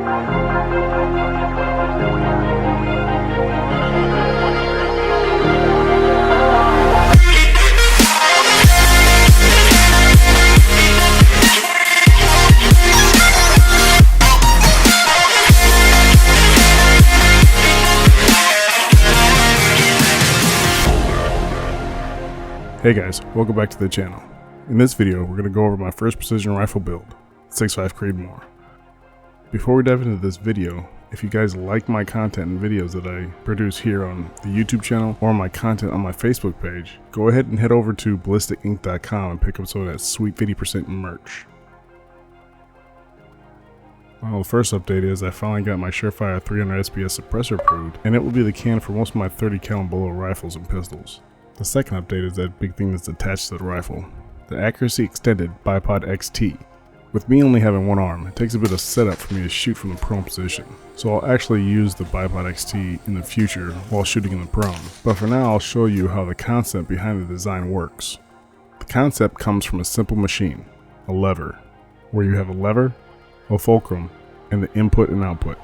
Hey guys, welcome back to the channel. In this video, we're going to go over my first precision rifle build, 6.5 Creedmoor. Before we dive into this video, if you guys like my content and videos that I produce here on the YouTube channel or my content on my Facebook page, go ahead and head over to ballisticink.com and pick up some of that sweet 50% merch. Well, the first update is I finally got my Surefire 300 SPS suppressor approved, and it will be the can for most of my 30 cal and below rifles and pistols. The second update is that big thing that's attached to the rifle, the Accuracy Extended Bipod XT. With me only having one arm, it takes a bit of setup for me to shoot from the prone position, so I'll actually use the Bipod XT in the future while shooting in the prone. But for now, I'll show you how the concept behind the design works. The concept comes from a simple machine, a lever, where you have a lever, a fulcrum, and the input and output.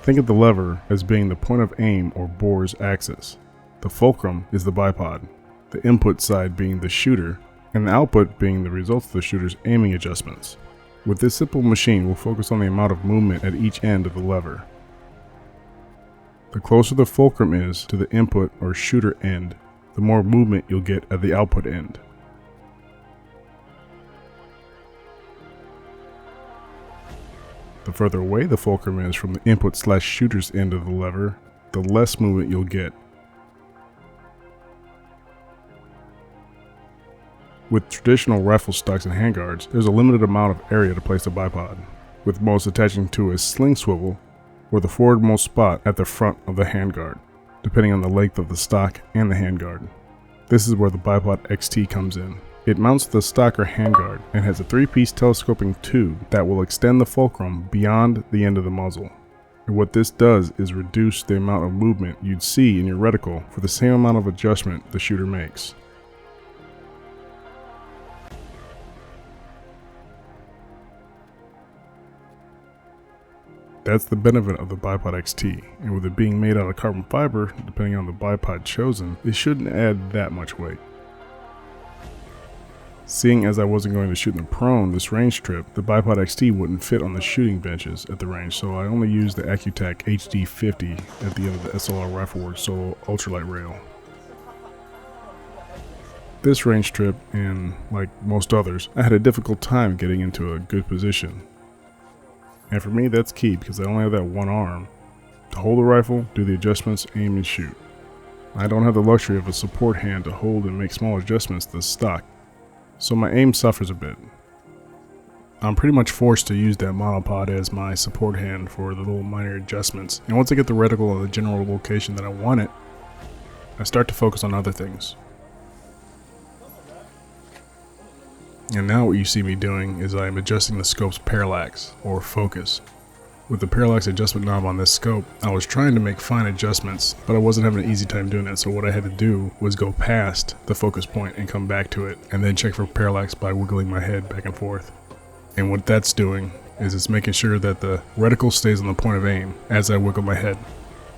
Think of the lever as being the point of aim or bore's axis. The fulcrum is the bipod, the input side being the shooter, and the output being the results of the shooter's aiming adjustments. With this simple machine, we'll focus on the amount of movement at each end of the lever. The closer the fulcrum is to the input or shooter end, the more movement you'll get at the output end. The further away the fulcrum is from the input/shooter's end of the lever, the less movement you'll get. With traditional rifle stocks and handguards, there's a limited amount of area to place a bipod, with most attaching to a sling swivel or the forwardmost spot at the front of the handguard, depending on the length of the stock and the handguard. This is where the Bipod XT comes in. It mounts the stock or handguard and has a 3-piece telescoping tube that will extend the fulcrum beyond the end of the muzzle. And what this does is reduce the amount of movement you'd see in your reticle for the same amount of adjustment the shooter makes. That's the benefit of the Bipod XT, and with it being made out of carbon fiber, depending on the bipod chosen, it shouldn't add that much weight. Seeing as I wasn't going to shoot in the prone this range trip, the Bipod XT wouldn't fit on the shooting benches at the range, so I only used the AccuTac HD50 at the end of the SLR Rifleworks Solo Ultralight Rail. This range trip, and like most others, I had a difficult time getting into a good position. And for me, that's key because I only have that one arm to hold the rifle, do the adjustments, aim, and shoot. I don't have the luxury of a support hand to hold and make small adjustments to the stock, so my aim suffers a bit. I'm pretty much forced to use that monopod as my support hand for the little minor adjustments, and once I get the reticle in the general location that I want it, I start to focus on other things. And now what you see me doing is I am adjusting the scope's parallax, or focus. With the parallax adjustment knob on this scope, I was trying to make fine adjustments, but I wasn't having an easy time doing that, so what I had to do was go past the focus point and come back to it, and then check for parallax by wiggling my head back and forth. And what that's doing is it's making sure that the reticle stays on the point of aim as I wiggle my head.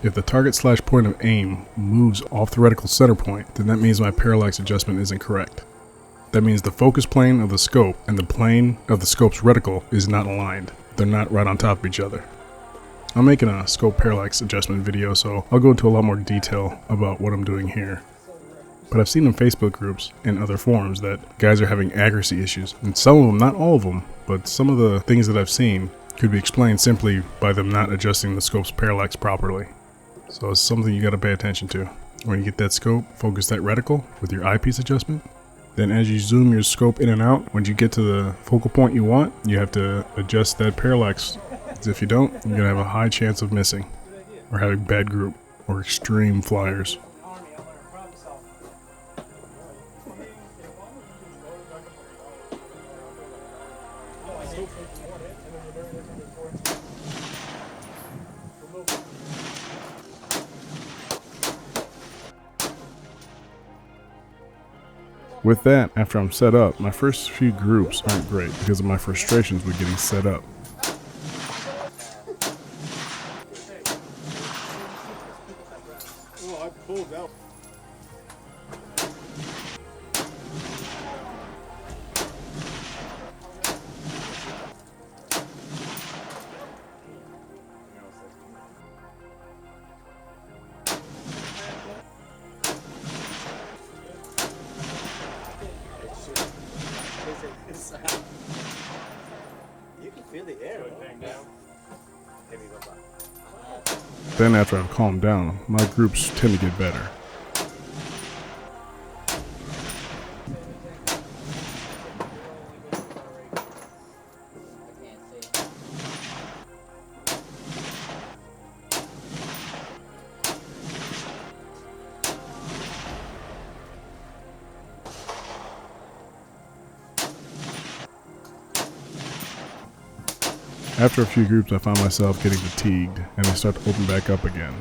If the target/point of aim moves off the reticle center point, then that means my parallax adjustment isn't correct. That means the focus plane of the scope and the plane of the scope's reticle is not aligned. They're not right on top of each other. I'm making a scope parallax adjustment video, so I'll go into a lot more detail about what I'm doing here. But I've seen in Facebook groups and other forums that guys are having accuracy issues. And some of them, not all of them, but some of the things that I've seen could be explained simply by them not adjusting the scope's parallax properly. So it's something you gotta pay attention to. When you get that scope, focus that reticle with your eyepiece adjustment. Then as you zoom your scope in and out, when you get to the focal point you want, you have to adjust that parallax. Because if you don't, you're going to have a high chance of missing, or having bad group, or extreme flyers. With that, after I'm set up, my first few groups aren't great because of my frustrations with getting set up. pulled out. You can feel the air. Then after I've calmed down, my groups tend to get better. After a few groups, I find myself getting fatigued, and they start to open back up again.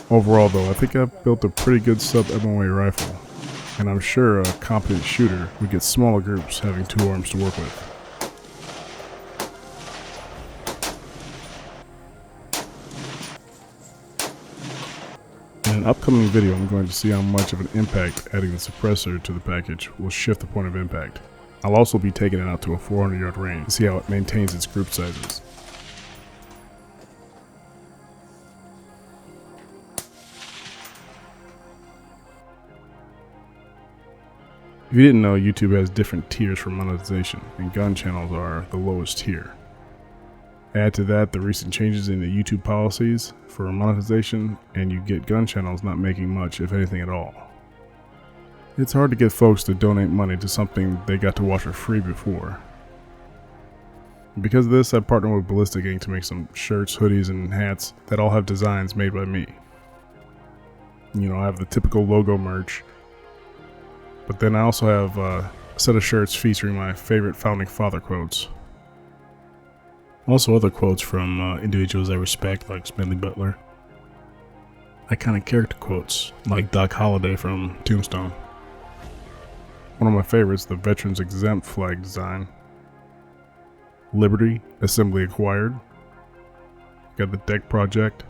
Overall though, I think I've built a pretty good sub-MOA rifle, and I'm sure a competent shooter would get smaller groups having 2 arms to work with. In an upcoming video, I'm going to see how much of an impact adding the suppressor to the package will shift the point of impact. I'll also be taking it out to a 400-yard range to see how it maintains its group sizes. If you didn't know, YouTube has different tiers for monetization, and gun channels are the lowest tier. Add to that the recent changes in the YouTube policies for monetization, and you get gun channels not making much, if anything at all. It's hard to get folks to donate money to something they got to watch for free before. Because of this, I partnered with Ballistic Ink to make some shirts, hoodies, and hats that all have designs made by me. You know, I have the typical logo merch, but then I also have a set of shirts featuring my favorite founding father quotes. Also other quotes from individuals I respect, like Smedley Butler. Iconic character quotes, like Doc Holliday from Tombstone. One of my favorites, the Veterans Exempt flag design. Liberty, Assembly Acquired. Got the Deck Project.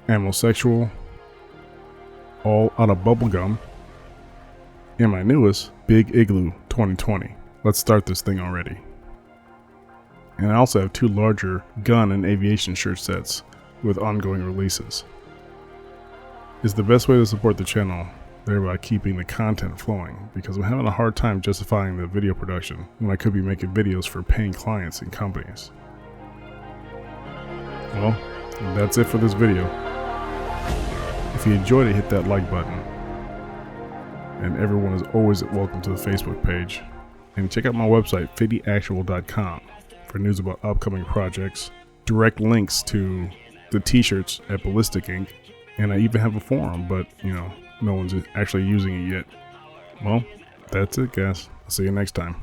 Amosexual. All out of bubblegum. And my newest, Big Igloo 2020. Let's start this thing already. And I also have 2 larger gun and aviation shirt sets with ongoing releases. It's the best way to support the channel, thereby keeping the content flowing, because I'm having a hard time justifying the video production when I could be making videos for paying clients and companies. Well, that's it for this video. If you enjoyed it, hit that like button. And everyone is always welcome to the Facebook page. And check out my website, fittyactual.com. for news about upcoming projects, direct links to the t-shirts at Ballistic Ink, and I even have a forum, but you know, no one's actually using it yet. Well, that's it guys. I'll see you next time.